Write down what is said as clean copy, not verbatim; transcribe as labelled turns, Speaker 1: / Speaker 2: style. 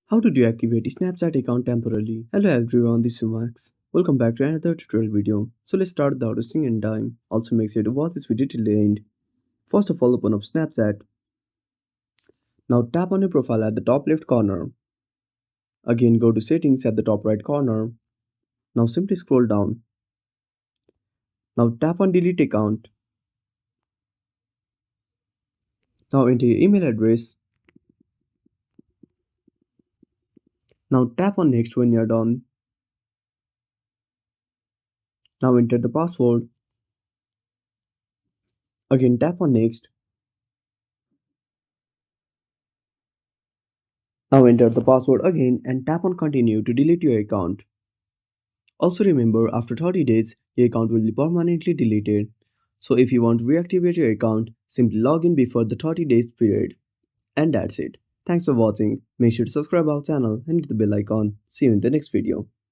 Speaker 1: How to deactivate a Snapchat account temporarily. Hello everyone, this is Max. Welcome back to another tutorial video. So let's start without wasting any time. Also make sure to watch this video till the end. First of all, open up Snapchat. Now tap on your profile at the top left corner. Again go to settings at the top right corner. Now simply scroll down. Now tap on delete account. Now enter your email address. Now tap on next when you're done. Now enter the password. Again tap on next. Now enter the password again and tap on continue to delete your account. Also remember, after 30 days, your account will be permanently deleted. So if you want to reactivate your account, simply log in before the 30 days period. And that's it. Thanks for watching. Make sure to subscribe our channel and hit the bell icon. See you in the next video.